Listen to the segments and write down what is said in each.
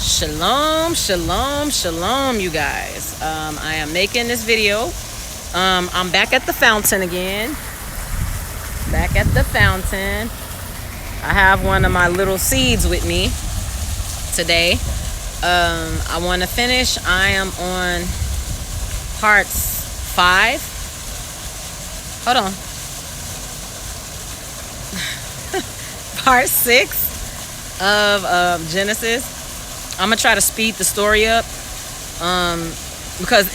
Shalom, shalom, shalom, you guys. I am making this video. I'm back at the fountain again. Back at the fountain. I have one of my little seeds with me today. I want to finish. I am on parts 5. Hold on. Part 6 of Genesis. I'm gonna try to speed the story up because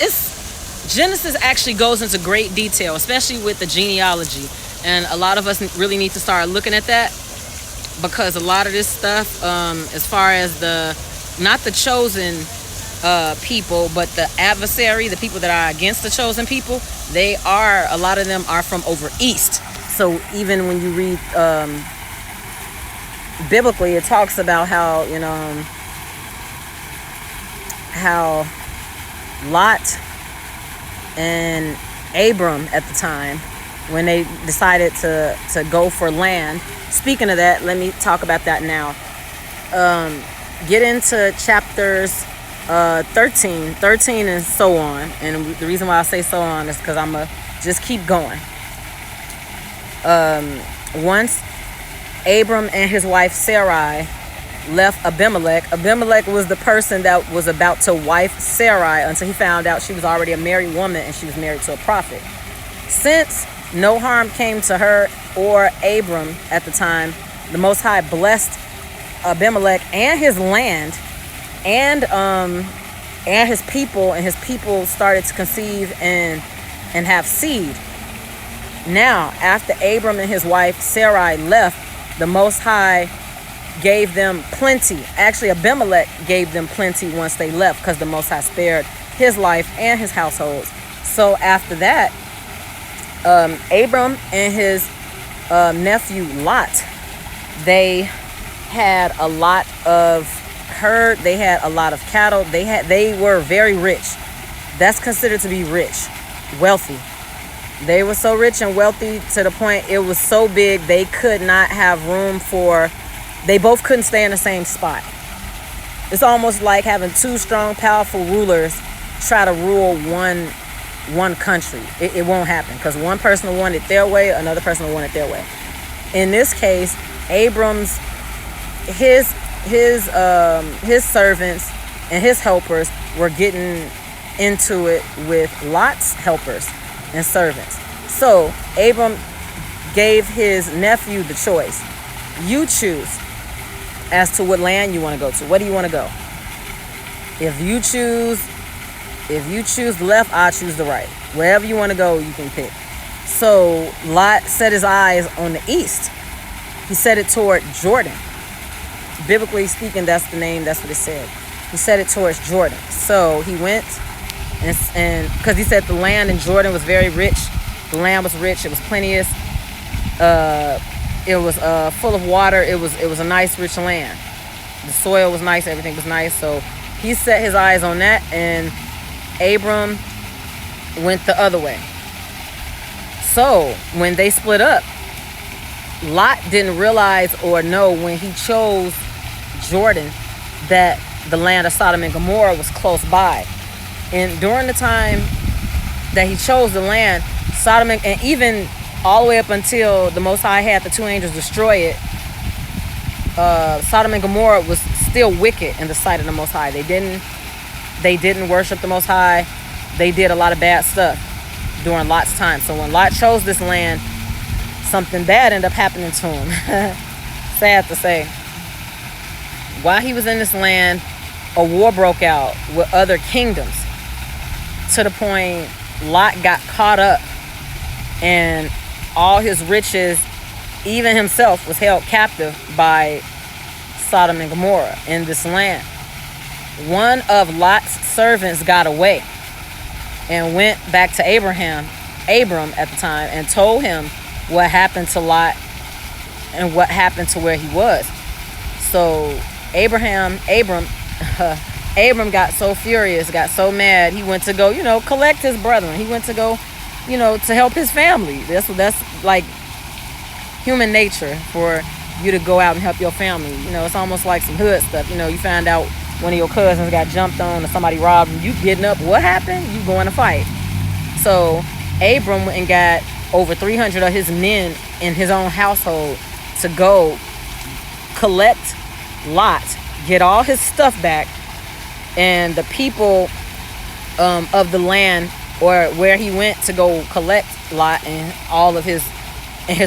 Genesis actually goes into great detail, especially with the genealogy, and a lot of us really need to start looking at that, because a lot of this stuff, as far as not the chosen people, but the adversary, the people that are against the chosen people, a lot of them are from over east. So even when you read biblically, it talks about how how Lot and Abram at the time, when they decided to go for land. Speaking of that, let me talk about that now. Get into chapters 13 and so on. And the reason why I say so on is because I'm going to just keep going. Once Abram and his wife Sarai left Abimelech. Abimelech was the person that was about to wife Sarai until he found out she was already a married woman and she was married to a prophet. Since no harm came to her or Abram at the time, the Most High blessed Abimelech and his land and his people, and his people started to conceive and have seed. Now, after Abram and his wife Sarai left, the Most High gave them plenty. Actually, Abimelech gave them plenty once they left, because the Most High spared his life and his household. So after that, Abram and his nephew Lot, they had a lot of herd. They had a lot of cattle. They were very rich. That's considered to be rich, wealthy. They were so rich and wealthy to the point it was so big they could not have room for. They both couldn't stay in the same spot. It's almost like having two strong, powerful rulers try to rule one country. It won't happen, because one person will want it their way, another person will want it their way. In this case, Abram's his servants and his helpers were getting into it with Lot's helpers and servants. So Abram gave his nephew the choice. You choose as to what land you want to go to. Where do you want to go? If you choose the left, I'll choose the right. Wherever you want to go, you can pick. So Lot set his eyes on the east. He set it toward Jordan. Biblically speaking, that's the name. That's what it said. He set it towards Jordan. So he went, and because he said the land in Jordan was very rich. The land was rich. It was plenteous. It was full of water. It was a nice, rich land. The soil was nice. Everything was nice. So he set his eyes on that, and Abram went the other way. So when they split up, Lot didn't realize or know when he chose Jordan that the land of Sodom and Gomorrah was close by. And during the time that he chose the land, Sodom and even all the way up until the Most High had the two angels destroy it, Sodom and Gomorrah was still wicked in the sight of the Most High. They didn't worship the Most High. They did a lot of bad stuff during Lot's time. So when Lot chose this land, something bad ended up happening to him. Sad to say. While he was in this land, a war broke out with other kingdoms, to the point Lot got caught up, and all his riches, even himself, was held captive by Sodom and Gomorrah in this land. One of Lot's servants got away and went back to Abram at the time, and told him what happened to Lot and what happened to where he was. So Abram got so furious, got so mad, he went to go, collect his brethren. He went to go, to help his family. That's like human nature, for you to go out and help your family. It's almost like some hood stuff. You find out one of your cousins got jumped on or somebody robbed him, you getting up, what happened? You going to fight. So Abram went and got over 300 of his men in his own household to go collect Lot, get all his stuff back, and the people of the land, or where he went to go collect Lot and all of his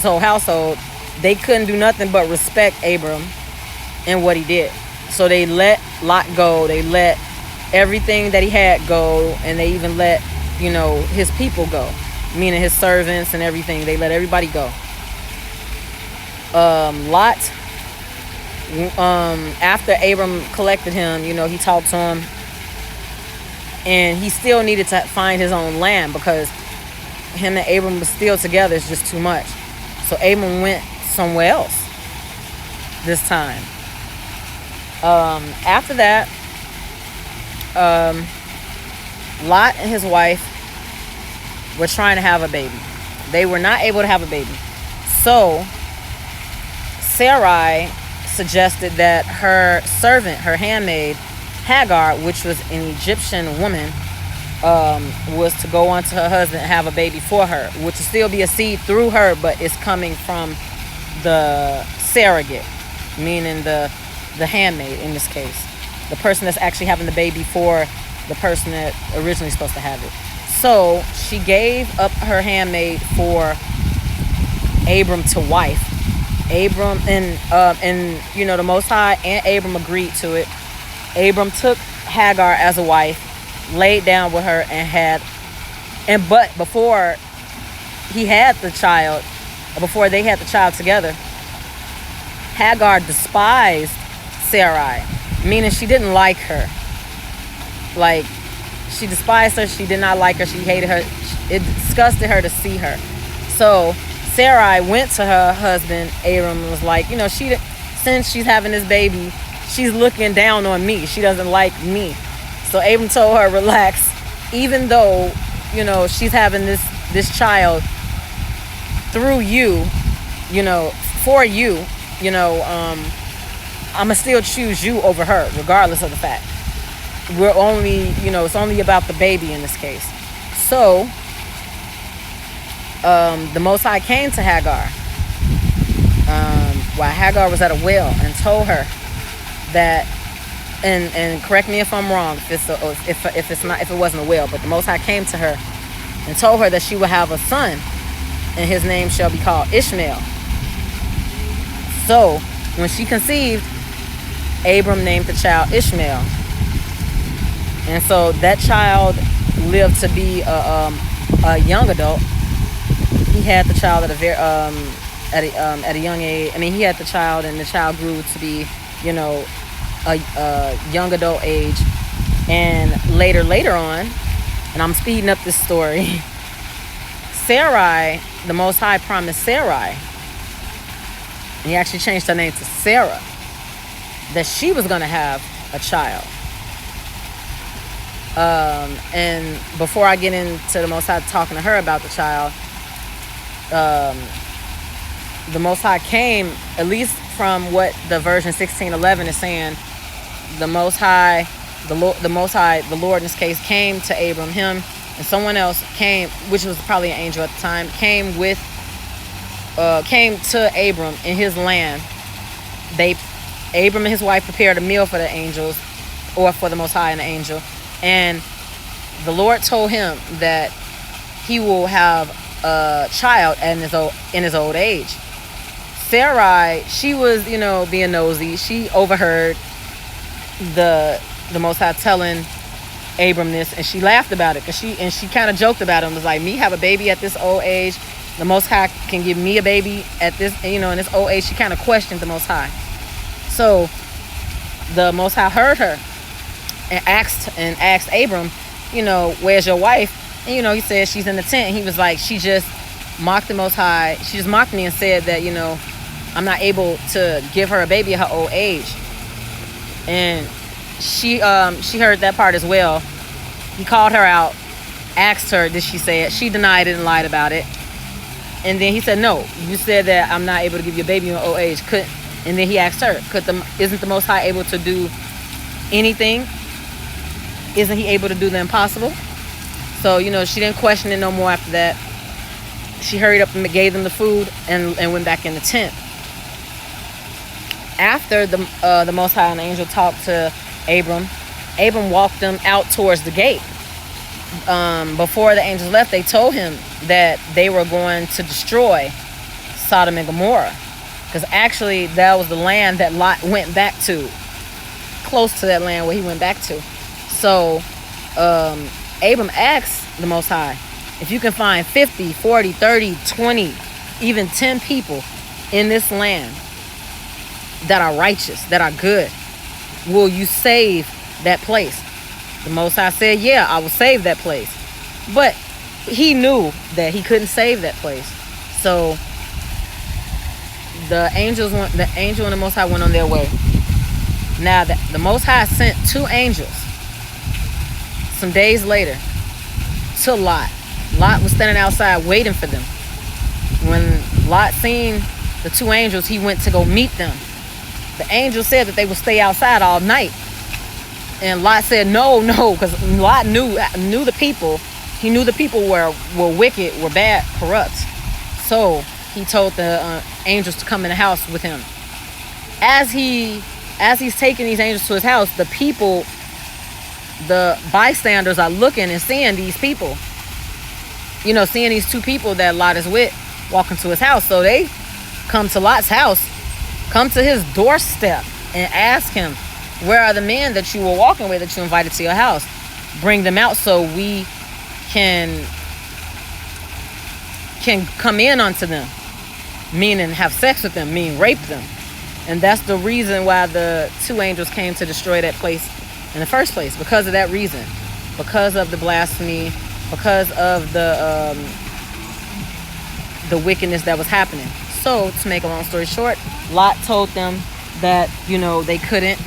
whole household, they couldn't do nothing but respect Abram and what he did. So they let Lot go. They let everything that he had go, and they even let, his people go, meaning his servants and everything. They let everybody go. Lot, after Abram collected him, he talked to him, and he still needed to find his own land because him and Abram was still together. It's just too much. So Abram went somewhere else this time. After that, Lot and his wife were trying to have a baby. They were not able to have a baby. So Sarai suggested that her servant, her handmaid, Hagar, which was an Egyptian woman, was to go on to her husband and have a baby for her, which will still be a seed through her, but it's coming from the surrogate, meaning the handmaid in this case, the person that's actually having the baby for the person that originally supposed to have it. So she gave up her handmaid for Abram to wife. Abram and the Most High and Abram agreed to it. Abram took Hagar as a wife, laid down with her, but before he had the child, or before they had the child together, Hagar despised Sarai, meaning she didn't like her. Like, she despised her. She did not like her. She hated her. It disgusted her to see her. So Sarai went to her husband Abram and was like, since she's having this baby, she's looking down on me. She doesn't like me. So Abram told her, relax. Even though, she's having this child through you, for you, I'ma still choose you over her, regardless of the fact. We're only, it's only about the baby in this case. So the Most High came to Hagar while Hagar was at a well and told her that, and correct me if I'm wrong, if it wasn't a well, but the Most High came to her and told her that she will have a son, and his name shall be called Ishmael. So when she conceived, Abram named the child Ishmael, and so that child lived to be a young adult. He had the child at a young age. I mean, he had the child, and the child grew to be, a young adult age. And later on, and I'm speeding up this story, Sarai, the Most High promised Sarai, and he actually changed her name to Sarah, that she was going to have a child. And before I get into the Most High talking to her about the child, the Most High came, at least from what the version 16:11 is saying, the Most High, the Lord in this case, came to Abram. Him and someone else came, which was probably an angel at the time, came to Abram in his land. Abram and his wife prepared a meal for the angels, or for the Most High and the angel, and the Lord told him that he will have a child in his old age. Sarai, she was, being nosy. She overheard the Most High telling Abram this, and she laughed about it, and she kind of joked about it and was like, me have a baby at this old age? The Most High can give me a baby at this, in this old age? She kind of questioned the Most High. So the Most High heard her and asked Abram, where's your wife? And he said she's in the tent. And he was like, she just mocked the Most High. She just mocked me and said that, I'm not able to give her a baby at her old age. And she heard that part as well. He called her out, asked her, did she say it? She denied it and lied about it. And then he said, no, you said that I'm not able to give you a baby in your old age. And then he asked her, isn't the Most High able to do anything? Isn't he able to do the impossible? So, she didn't question it no more after that. She hurried up and gave them the food and went back in the tent. After the Most High and angel talked to Abram walked them out towards the gate. Before the angels left, they told him that they were going to destroy Sodom and Gomorrah. Because actually, that was the land that Lot went back to. Close to that land where he went back to. So, Abram asked the Most High, if you can find 50, 40, 30, 20, even 10 people in this land that are righteous, that are good, will you save that place? The Most High said, yeah, I will save that place. But he knew that he couldn't save that place. So the angel and the Most High went on their way. Now the Most High sent 2 angels some days later to Lot. Lot was standing outside waiting for them. When Lot seen the 2 angels, he went to go meet them. The angel said that they would stay outside all night. And Lot said no, because Lot knew the people. He knew the people were wicked, were bad, corrupt. So he told the angels to come in the house with him. As he's taking these angels to his house, the people, the bystanders are looking and seeing these people. Seeing these 2 people that Lot is with walking to his house. So they come to Lot's house, come to his doorstep and ask him, where are the men that you were walking with that you invited to your house? Bring them out so we can come in onto them, meaning have sex with them, meaning rape them. And that's the reason why the 2 angels came to destroy that place in the first place, because of that reason, because of the blasphemy, because of the wickedness that was happening. So, to make a long story short, Lot told them that, they couldn't.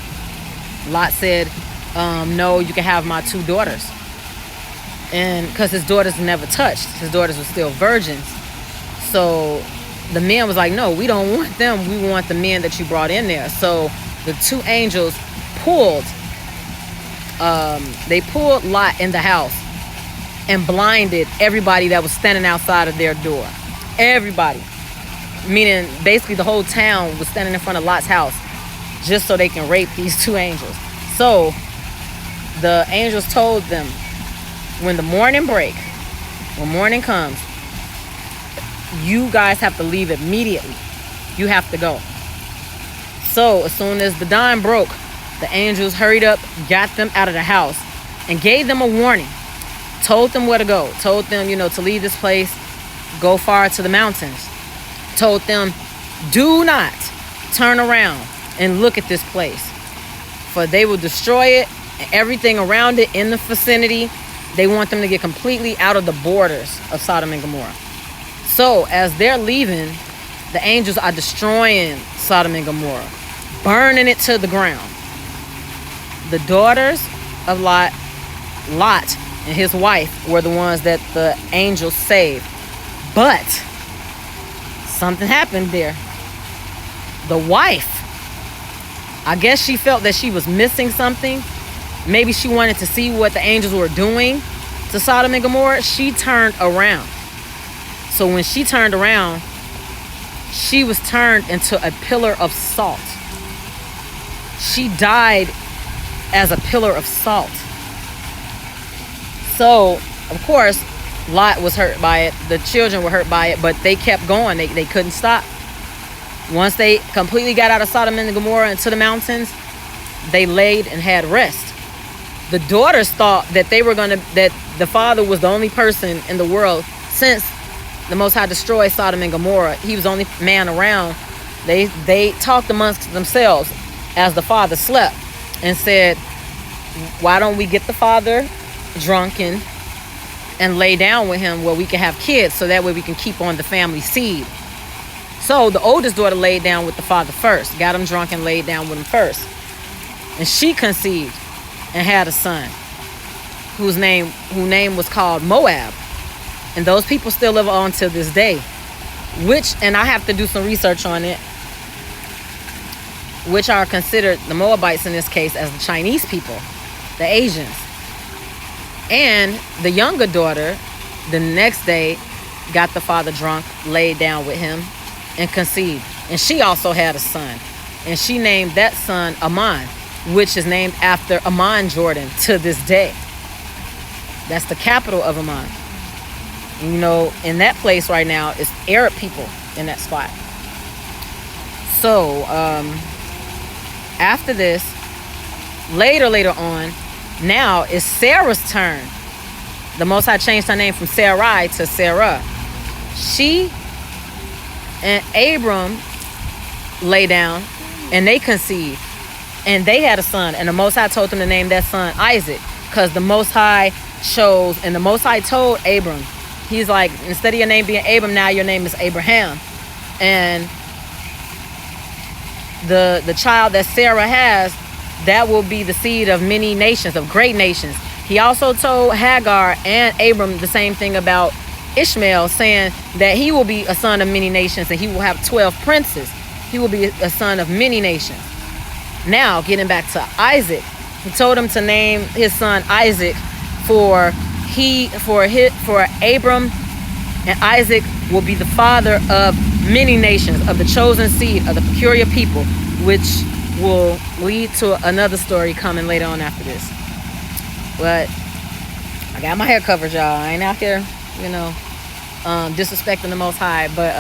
Lot said, no, you can have my 2 daughters. And because his daughters never touched. His daughters were still virgins. So the men was like, no, we don't want them. We want the men that you brought in there. So the 2 angels pulled Lot in the house and blinded everybody that was standing outside of their door. Everybody. Meaning basically the whole town was standing in front of Lot's house just so they can rape these 2 angels. So the angels told them, when the morning break, when morning comes, you guys have to leave immediately. You have to go. So as soon as the dawn broke, the angels hurried up, got them out of the house, and gave them a warning. Told them where to go. Told them, to leave this place, go far to the mountains. Told them, do not turn around and look at this place, for they will destroy it and everything around it in the vicinity. They want them to get completely out of the borders of Sodom and Gomorrah. So as they're leaving, the angels are destroying Sodom and Gomorrah, burning it to the ground. The daughters of Lot and his wife were the ones that the angels saved. But something happened there. The wife, I guess she felt that she was missing something. Maybe she wanted to see what the angels were doing to Sodom and Gomorrah. She turned around. So when she turned around, she was turned into a pillar of salt. She died as a pillar of salt. So, of course, Lot was hurt by it. The children were hurt by it, but they kept going. They couldn't stop. Once they completely got out of Sodom and Gomorrah into the mountains, they laid and had rest. The daughters thought that that the father was the only person in the world, since the Most High destroyed Sodom and Gomorrah. He was the only man around. They talked amongst themselves as the father slept and said, why don't we get the father drunken and lay down with him where we can have kids, so that way we can keep on the family seed. So the oldest daughter laid down with the father first, got him drunk and laid down with him first. And she conceived and had a son whose name was called Moab. And those people still live on till this day. And I have to do some research on it. which are considered the Moabites in this case as the Chinese people, the Asians. And the younger daughter, the next day, got the father drunk, laid down with him, and conceived. And she also had a son. And she named that son Ammon, which is named after Amman, Jordan, to this day. That's the capital of Amman. You know, in that place right now, it's Arab people in that spot. So, after this, later on, now it's Sarah's turn. The Most High changed her name from Sarai to Sarah. She and Abram lay down, and they conceived, and they had a son, and the Most High told them to name that son Isaac, because the Most High chose, and the Most High told Abram, he's like, instead of your name being Abram, now your name is Abraham. And the child that Sarah has, that will be the seed of many nations, of great nations. He also told Hagar and Abram the same thing about Ishmael, saying that he will be a son of many nations, and he will have 12 princes. He will be a son of many nations. Now, getting back to Isaac, he told him to name his son Isaac, for Abram and Isaac will be the father of many nations, of the chosen seed, of the peculiar people, which will lead to another story coming later on after this. But I got my hair covered, y'all. I ain't out here, you know, disrespecting the Most High. But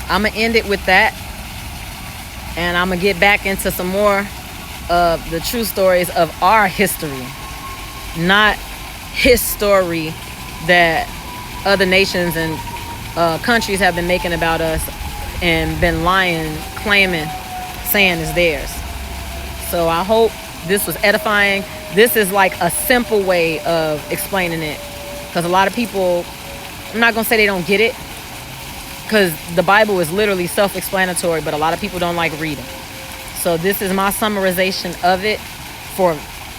I'm going to end it with that. And I'm going to get back into some more of the true stories of our history. Not his story that other nations and countries have been making about us and been lying, claiming, saying is theirs. So I hope this was edifying. This is like a simple way of explaining it, because a lot of people, I'm not going to say they don't get it, because the Bible is literally self-explanatory, but a lot of people don't like reading. So this is my summarization of it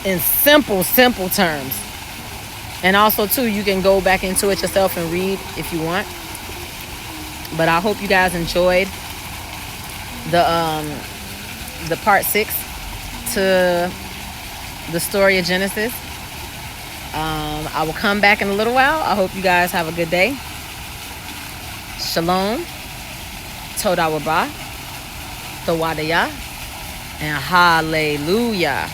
in simple terms. And also, too, you can go back into it yourself and read if you want. But I hope you guys enjoyed the part 6 to the story of Genesis. I will come back in a little while. I hope you guys have a good day. Shalom, Toda Wabah, Thawadaya, and Hallelujah.